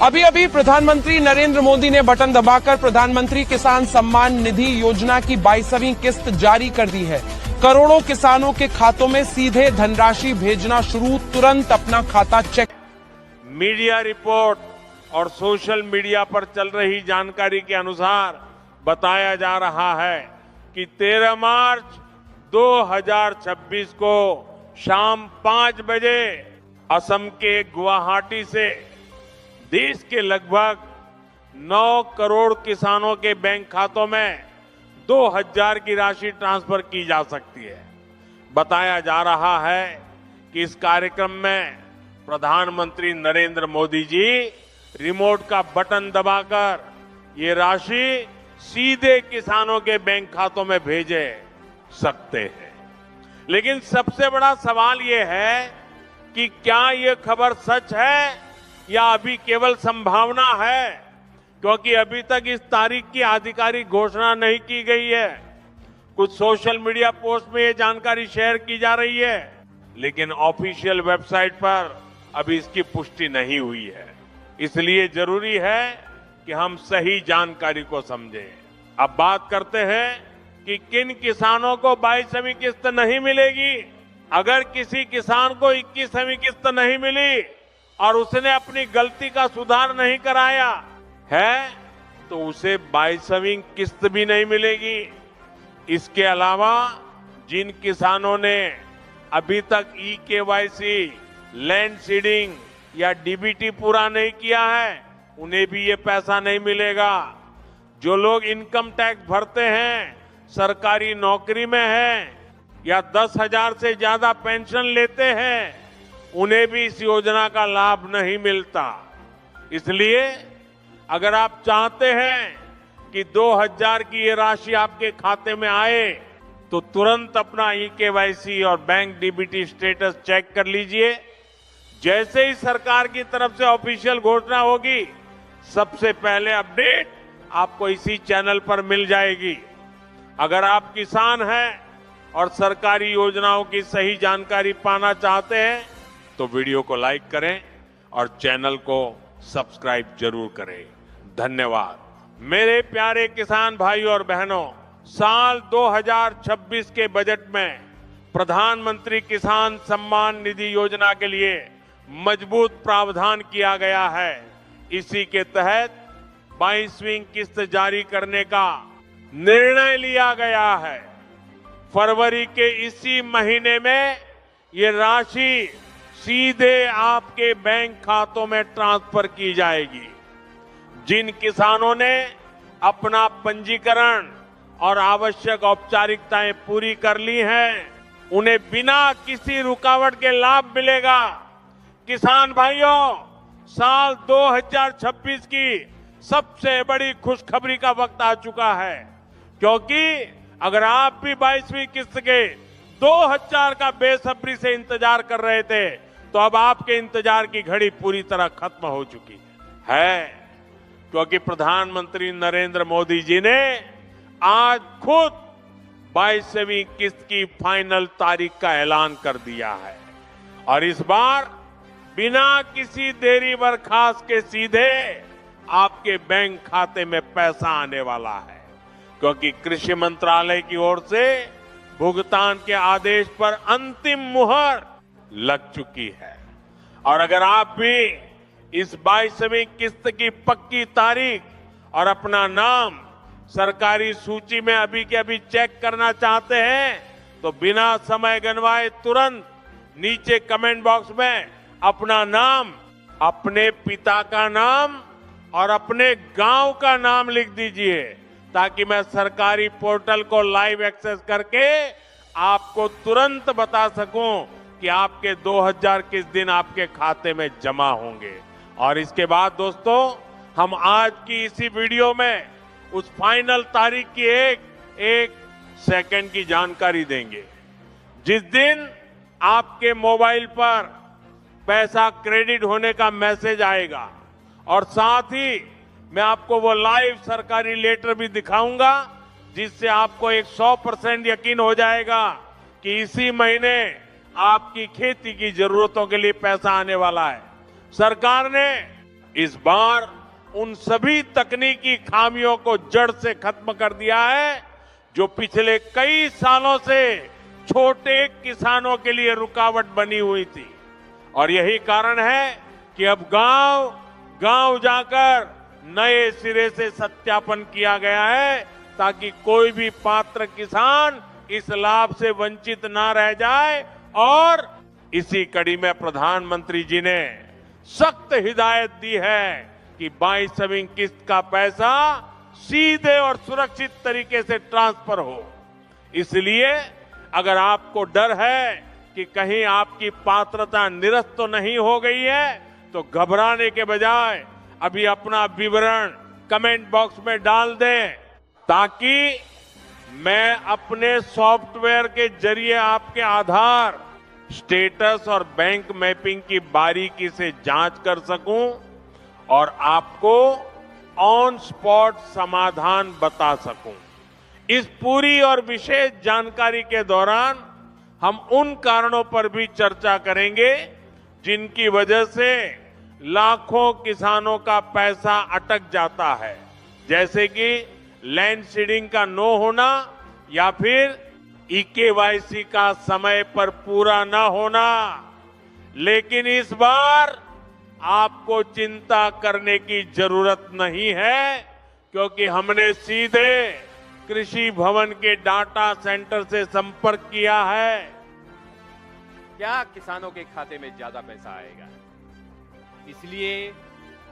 अभी अभी प्रधानमंत्री नरेंद्र मोदी ने बटन दबाकर प्रधानमंत्री किसान सम्मान निधि योजना की 22वीं किस्त जारी कर दी है। करोड़ों किसानों के खातों में सीधे धनराशि भेजना शुरू, तुरंत अपना खाता चेक। मीडिया रिपोर्ट और सोशल मीडिया पर चल रही जानकारी के अनुसार बताया जा रहा है कि 13 मार्च 2026 को शाम 5 बजे असम के गुवाहाटी से देश के लगभग 9 करोड़ किसानों के बैंक खातों में 2000 की राशि ट्रांसफर की जा सकती है। बताया जा रहा है कि इस कार्यक्रम में प्रधानमंत्री नरेंद्र मोदी जी रिमोट का बटन दबाकर ये राशि सीधे किसानों के बैंक खातों में भेजे सकते हैं। लेकिन सबसे बड़ा सवाल ये है कि क्या ये खबर सच है या अभी केवल संभावना है, क्योंकि अभी तक इस तारीख की आधिकारिक घोषणा नहीं की गई है। कुछ सोशल मीडिया पोस्ट में ये जानकारी शेयर की जा रही है, लेकिन ऑफिशियल वेबसाइट पर अभी इसकी पुष्टि नहीं हुई है। इसलिए जरूरी है कि हम सही जानकारी को समझें। अब बात करते हैं कि किन किसानों को 22वीं किस्त नहीं मिलेगी। अगर किसी किसान को 21वीं किस्त नहीं मिली और उसने अपनी गलती का सुधार नहीं कराया है तो उसे 22वीं किस्त भी नहीं मिलेगी। इसके अलावा जिन किसानों ने अभी तक ई-केवाईसी, लैंड सीडिंग या डीबीटी पूरा नहीं किया है, उन्हें भी ये पैसा नहीं मिलेगा। जो लोग इनकम टैक्स भरते हैं, सरकारी नौकरी में हैं या 10,000 से ज्यादा पेंशन लेते हैं, उन्हें भी इस योजना का लाभ नहीं मिलता। इसलिए अगर आप चाहते हैं कि 2000 की ये राशि आपके खाते में आए तो तुरंत अपना ई-केवाईसी और बैंक डीबीटी स्टेटस चेक कर लीजिए। जैसे ही सरकार की तरफ से ऑफिशियल घोषणा होगी, सबसे पहले अपडेट आपको इसी चैनल पर मिल जाएगी। अगर आप किसान हैं और सरकारी योजनाओं की सही जानकारी पाना चाहते हैं तो वीडियो को लाइक करें और चैनल को सब्सक्राइब जरूर करें। धन्यवाद। मेरे प्यारे किसान भाइयों और बहनों, साल 2026 के बजट में प्रधानमंत्री किसान सम्मान निधि योजना के लिए मजबूत प्रावधान किया गया है। इसी के तहत 22वीं किस्त जारी करने का निर्णय लिया गया है। फरवरी के इसी महीने में ये राशि सीधे आपके बैंक खातों में ट्रांसफर की जाएगी। जिन किसानों ने अपना पंजीकरण और आवश्यक औपचारिकताएं पूरी कर ली हैं, उन्हें बिना किसी रुकावट के लाभ मिलेगा। किसान भाइयों, साल 2026 की सबसे बड़ी खुशखबरी का वक्त आ चुका है, क्योंकि अगर आप भी 22वीं किस्त के 2000 का बेसब्री से इंतजार कर रहे थे तो अब आपके इंतजार की घड़ी पूरी तरह खत्म हो चुकी है, क्योंकि प्रधानमंत्री नरेंद्र मोदी जी ने आज खुद 22वीं किस्त की फाइनल तारीख का ऐलान कर दिया है। और इस बार बिना किसी देरी बर्खास्त के सीधे आपके बैंक खाते में पैसा आने वाला है, क्योंकि कृषि मंत्रालय की ओर से भुगतान के आदेश पर अंतिम मुहर लग चुकी है। और अगर आप भी इस 22वीं किस्त की पक्की तारीख और अपना नाम सरकारी सूची में अभी के अभी चेक करना चाहते हैं तो बिना समय गंवाए तुरंत नीचे कमेंट बॉक्स में अपना नाम, अपने पिता का नाम और अपने गांव का नाम लिख दीजिए, ताकि मैं सरकारी पोर्टल को लाइव एक्सेस करके आपको तुरंत बता सकूं कि आपके 2000 किस दिन आपके खाते में जमा होंगे। और इसके बाद दोस्तों, हम आज की इसी वीडियो में उस फाइनल तारीख की एक सेकंड की जानकारी देंगे, जिस दिन आपके मोबाइल पर पैसा क्रेडिट होने का मैसेज आएगा। और साथ ही मैं आपको वो लाइव सरकारी लेटर भी दिखाऊंगा, जिससे आपको 100% यकीन हो जाएगा कि इसी महीने आपकी खेती की जरूरतों के लिए पैसा आने वाला है। सरकार ने इस बार उन सभी तकनीकी खामियों को जड़ से खत्म कर दिया है जो पिछले कई सालों से छोटे किसानों के लिए रुकावट बनी हुई थी। और यही कारण है कि अब गांव जाकर नए सिरे से सत्यापन किया गया है ताकि कोई भी पात्र किसान इस लाभ से वंचित ना रह जाए। और इसी कड़ी में प्रधानमंत्री जी ने सख्त हिदायत दी है कि 22वीं किस्त का पैसा सीधे और सुरक्षित तरीके से ट्रांसफर हो। इसलिए अगर आपको डर है कि कहीं आपकी पात्रता निरस्त तो नहीं हो गई है तो घबराने के बजाय अभी अपना विवरण कमेंट बॉक्स में डाल दें ताकि मैं अपने सॉफ्टवेयर के जरिए आपके आधार, स्टेटस और बैंक मैपिंग की बारीकी से जांच कर सकूं और आपको ऑन स्पॉट समाधान बता सकूं। इस पूरी और विशेष जानकारी के दौरान हम उन कारणों पर भी चर्चा करेंगे जिनकी वजह से लाखों किसानों का पैसा अटक जाता है, जैसे कि लैंड सीडिंग का नो होना या फिर ईकेवाईसी का समय पर पूरा न होना। लेकिन इस बार आपको चिंता करने की जरूरत नहीं है क्योंकि हमने सीधे कृषि भवन के डाटा सेंटर से संपर्क किया है। क्या किसानों के खाते में ज्यादा पैसा आएगा? इसलिए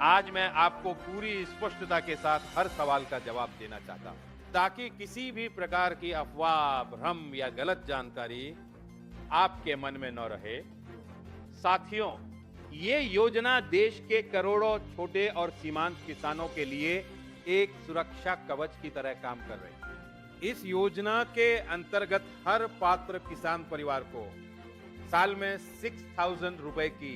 आज मैं आपको पूरी स्पष्टता के साथ हर सवाल का जवाब देना चाहता हूं ताकि किसी भी प्रकार की अफवाह, भ्रम या गलत जानकारी आपके मन में न रहे। साथियों, ये योजना देश के करोड़ों छोटे और सीमांत किसानों के लिए एक सुरक्षा कवच की तरह काम कर रही है। इस योजना के अंतर्गत हर पात्र किसान परिवार को साल में 6,000 रुपए की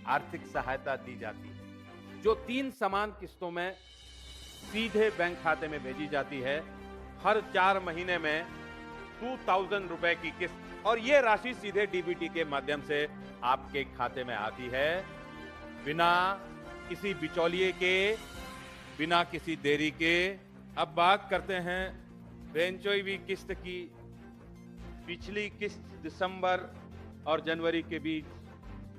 आर्थिक सहायता दी जाती है जो 3 समान किस्तों में सीधे बैंक खाते में भेजी जाती है। हर 4 महीने में 2,000 रुपए की किस्त और ये राशि सीधे डीबीटी के माध्यम से आपके खाते में आती है बिना किसी बिचौलिए के, बिना किसी देरी के। अब बात करते हैं 45वीं किस्त की। पिछली किस्त दिसंबर और जनवरी के बीच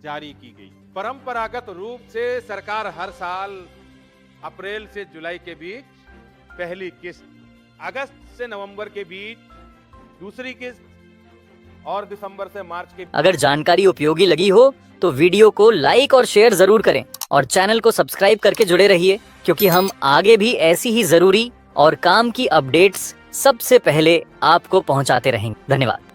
जारी की गई। परंपरागत रूप से सरकार हर साल अप्रैल से जुलाई के बीच पहली किस्त, अगस्त से नवंबर के बीच दूसरी किस्त और दिसंबर से मार्च के। अगर जानकारी उपयोगी लगी हो तो वीडियो को लाइक और शेयर जरूर करें और चैनल को सब्सक्राइब करके जुड़े रहिए क्योंकि हम आगे भी ऐसी ही जरूरी और काम की अपडेट्स सबसे पहले आपको पहुंचाते रहेंगे। धन्यवाद।